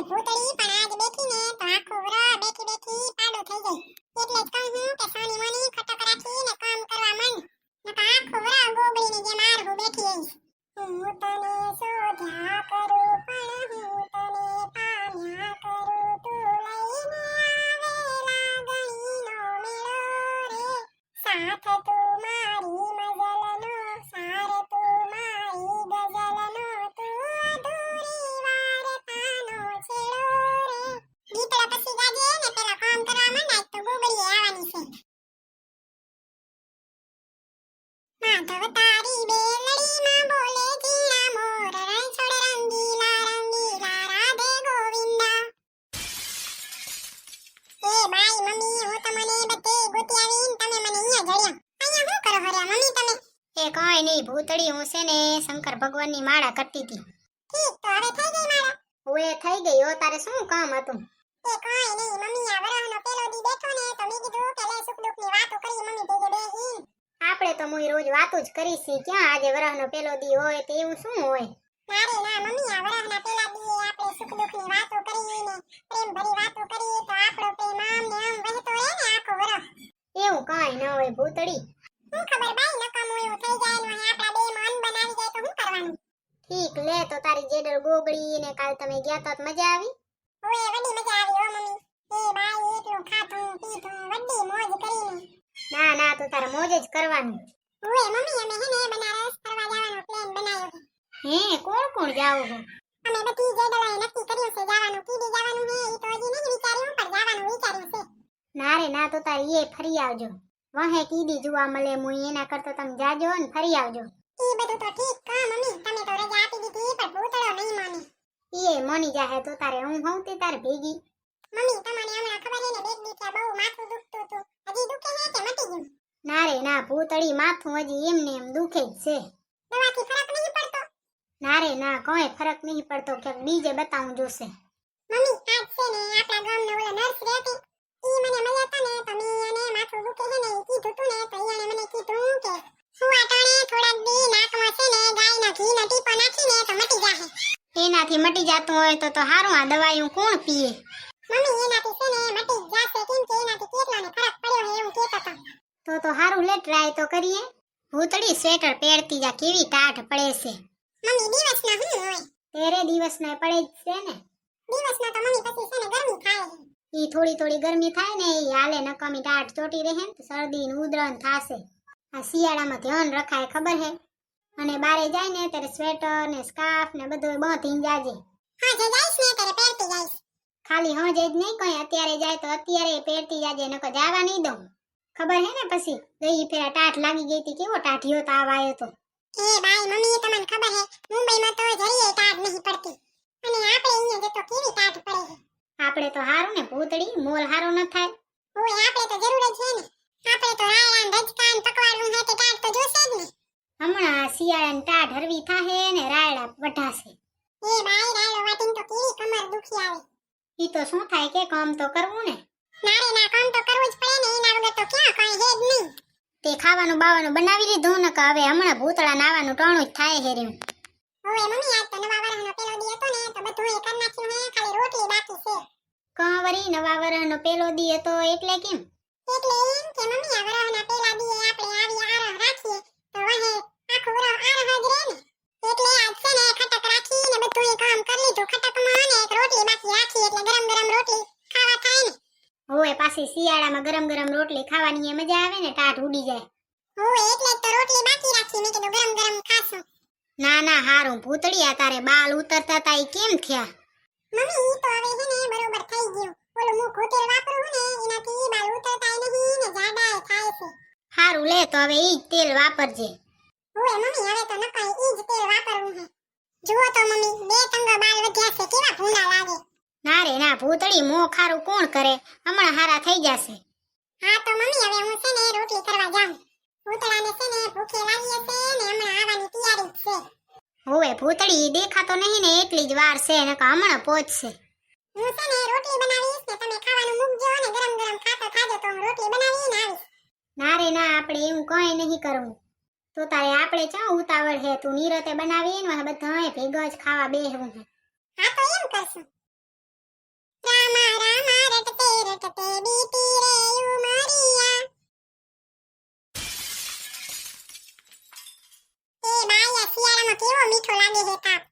ભૂતળી પણ આજ બેઠી ને તો આખું વરહ બેઠી બેઠી પાડો થઈ ગઈ. એટલે જ કહું હું કે સોની મોની ખટક રાખીને કામ કરવા માંડ. નકર આખું વરહ ગોગડીની જેમ આરહું બેઠી રહીશ. હું તને શોધ્યા કરું પણ હું તને પામ્યા કરું. તું લઈને આવેલા ગણીનો મેળો રે. સાથ તું મારી મઝલનો, સાર તું મારી ગઝલનો, તું અધૂરી વાર્તાનો છેડો રે. ગીતડા પછી ગાજે ને પેલા કામ કરવા માંડ, આજ તો ગોગડીએ આવવાની છે. માધવ તારી બેલડીમાં બોલે ઝીણા મોર, રણછોડ રંગીલા રંગીલા રાધે ગોવિંદા. એ બાઈ મમ્મી, હું તમને બધે ગોતી આવીને તમે મને અહીંયા જડ્યા. અહીંયા શું કરો હર્યા મમ્મી તમે? એ કાંઈ નહીં ભૂતળી, હું છે ને શંકર ભગવાનની માળા કરતી હતી. ઠીક, તો હવે થઈ ગઈ માળા? હવે થઈ ગઈ. હો તારે શું કામ હતું? એ કાંઈ નહીં મમ્મી, આ વરહનો પેલો દી બેઠો ને તો મેં કીધું કે લે સુખ દુઃખની વાતો કરી મમ્મી ભેગે બેહીને. આપણે તો મુઈ રોજ વાતો જ કરીશી, ક્યાં આજે વરહનો પેલો દી હોય તો એવું શું હોય? ના રે ના મમ્મી, આ વરહના પેલા દીએ આપણે સુખ દુઃખની વાતો કરીને પ્રેમ ભરી વાતો કરીએ તો આપણો પ્રેમ આમ ને આમ વહેતો રહે ને આખો વરહ. એવું કાંઈ ન હોય ભૂતળી. હું ખબર બાઈ, નકામું એવું થઈ જાય ને આપણા બેમાં અનબન આવી જાય તો શું કરવાનું? ઠીક, લે તો તારી જેડર ગોગડી ને કાલ તમે ગયા તા તો મજા આવી? ઓય વડી મજા આવી હો મમ્મી. એ બાઈ એટલું ખાધું પીધું વડી મોજ કરીને. ના ના, તો તારે મોજ જ કરવાનું. ઓય મમ્મી, અમે હે ને બનારસ ફરવા જવાનો પ્લાન બનાવ્યો છે. હે, કોણ કોણ જાવ છો? અમે બધી જેડલાએ નક્કી કર્યું છે જવાનું. કીધી જવાનું હે ઈ તો હજી નહીં વિચાર્યું, પણ જવાનું વિચાર્યું છે. ના રે ના, તો તારે એ ફરી આવજો. વહે કીધી જોવા મળે મુઈ, એના કરતા તમે જાજો ને ફરી આવજો. ઈ બધું તો ઠીક કા મમ્મી, તમે તો રજા આપી દીધી પણ ભૂતળો નહીં માને. એ મની જાહે તો તારે હું હોઉં તે તારે ભેગી. મમ્મી, તમને હમણાં ખબર હે ને બેક દી ત્યાં બહુ માથું દુખતું હતું. હજી દુખે છે કે મટી ગયું? ના રે ના ભૂતળી, માથું હજી એમને એમ દુખે જ છે. દવાથી ફરક નહીં પડતો? ના રે ના, કોઈ ફરક નહીં પડતો, ક્યાંક બીજે બતાવું જોશે. મમ્મી, આજ છે ને આપણા ગામનો ઓલો નર્સ રહેતી, ઈ મને મળ્યા હતા ને તો મેં એને માથું દુખે છે ને ઈ કીધું તું ને તો ઈ મને કીધું કે સુવા ટાણે થોડાક દી નાકમાં છે ને ગાયના ઘીના ટીપા નાખીને તો મટી જાહે. એનાથી મટી જાતું હોય તો હારું, આ દવાઈઓ કોણ પીએ? મમ્મી, એનાથી છે ને મટી જ જાશે, કેમ કે એનાથી કેટલાને ફરક પડ્યો હે એવું કહેતા હતા. તો હારું, લે ટ્રાય તો કરીએ. ભૂતળી, સ્વેટર પહેરતી જા, કેવી ટાઢ પડે છે. મમ્મી, દિવસના શું હોય? તેરે દિવસના પડે જ છે ને. દિવસના તો મમ્મી પછી છે ને ગરમી થાય છે. ઈ થોડી થોડી ગરમી થાય ને ઈ હાલે, નકામી ટાઢ ચોટી રહે ને તો શરદી ને ઉધરસ થાશે. આ શિયાળામાં ધ્યાન રખાય, ખબર હે? અને બારે જાય ને ત્યારે સ્વેટર ને સ્કાર્ફ ને બધું બાંધીને જાજે. હા, જે જઈશ ને ત્યારે પહેરતી જઈશ. ખાલી હજે જ નહીં, કઈ અત્યારે જાય તો અત્યારે પહેરતી જાજે, નકર જાવા નહીં દઉં. ખબર હે ને? પછી ગઈ ફેરા ટાઢ લાગી ગઈ હતી, કેવો ટાઢિયો તાવ આવ્યો તો. એ બાઈ મમ્મી, તમને ખબર હે મુંબઈમાં તો જરીએ ટાઢ નહીં પડતી, અને આપણે અહીંયા જતો કેવી ટાઢ પડે છે. આપણે તો હારું ને ભૂતળી, મોલ હારો ન થાય. ઓય આપણે તો જરૂર જ છે ને. આપણે તો રાયડા રજકાન પકવાડવું હે તે ટાઢ તો જોશે જ ને. હમણાં શિયાળાની ટાઢ હરવી થાહે ને રાયડા વઢાશે. એ બાઈ રાયડો વાટીને તો કેવી કમર દુખી આવે. ઈ તો શું થાય કે કામ તો કરવું ને. ના રે ના, કામ તો કરવું જ પડે ને, એના વગર તો ક્યાં કઈ હે જ નહીં. તે ખાવાનું બાવાનું બનાવી લીધું ને કે હવે હમણાં ભૂતળા નાવાનું ટાણું જ થાય હે રહ્યું. ઓય મમ્મી, આજ તો નવા વરહનો પેલો દી હતો ને તો બધું એ કરી નાખ્યું હે, ખાલી રોટલી બાકી છે. કંવરી, નવા વરહનો પેલો દી હતો એટલે કેમ? એટલે એમ કે મમ્મી, આ વરહના પેલા દીએ આપણે આવી આરહ રાખીએ તો વહે આખું વરહ આરહ જ રહે ને. એટલે આજ છે ને ખટક રાખીને બધું એ કામ કરી લીધું. ખટકમાં ને એક રોટલી બાકી રાખી એટલે ગરમ ગરમ રોટલી ખાવા થાય ને. હોય પાછી શિયાળામાં ગરમ ગરમ રોટલી ખાવાની એ મજા આવે ને, ટાઢ ઉડી જાય. ઓય એટલે જ તો રોટલી બાકી રાખી, મેં કીધું ગરમ ગરમ ખાશું. ના ના હારું ભૂતળી, આ તારે બાલ ઉતરતા તા ઈ કેમ થયા? મમ્મી, ઈ તો હવે હે ને બરોબર થઈ ગયું. ઓલું મુખ તેલ વાપરું ને એનાથી બાલ ઉતરતા નહીં ને જાડાય થાય છે. હારું, લે તો હવે ઈ જ તેલ વાપરજે. ઓય મમ્મી, હવે તો નકાઈ ઈ જ તેલ વાપરવું છે. જુઓ તો મમ્મી, 2 ટંગા બાલ વધ્યા છે, કેવા ભૂંડા લાગે. ના રે ના ભૂતળી, મોં ખારું કોણ કરે, હમણાં હારા થઈ જશે. હા તો મમ્મી, હવે હું છે ને રોટલી કરવા જાઉં. ભૂતળાને છે ને ભૂખે લાગી હશે ને હમણાં આવવાની તૈયારી જ છે. હોવે ભૂતળી, દેખાતો નહીં ને એટલી જ વાર છે, નકર હમણાં પહોંચશે. હું છે ને રોટલી બનાવીશ ને તમે ખાવાનું મૂકજો ને ગરમ ગરમ ખાતો ખાજો તો હું રોટલી બનાવીને આવીશ. ના રે ના, આપણે એવું કઈ નહીં કરવું. તો તારે આપણે ચા ઉતાવળ હે, તું નીરતે બનાવીને બધાએ ભેગા જ ખાવા બેહવું હે. હા તો એમ કરશું. રામા રામા રટતે રટતે બીતી રે ઉમરિયા. એ બાયા શિયાળામાં કેવો મીઠો લાગે છે તાપ.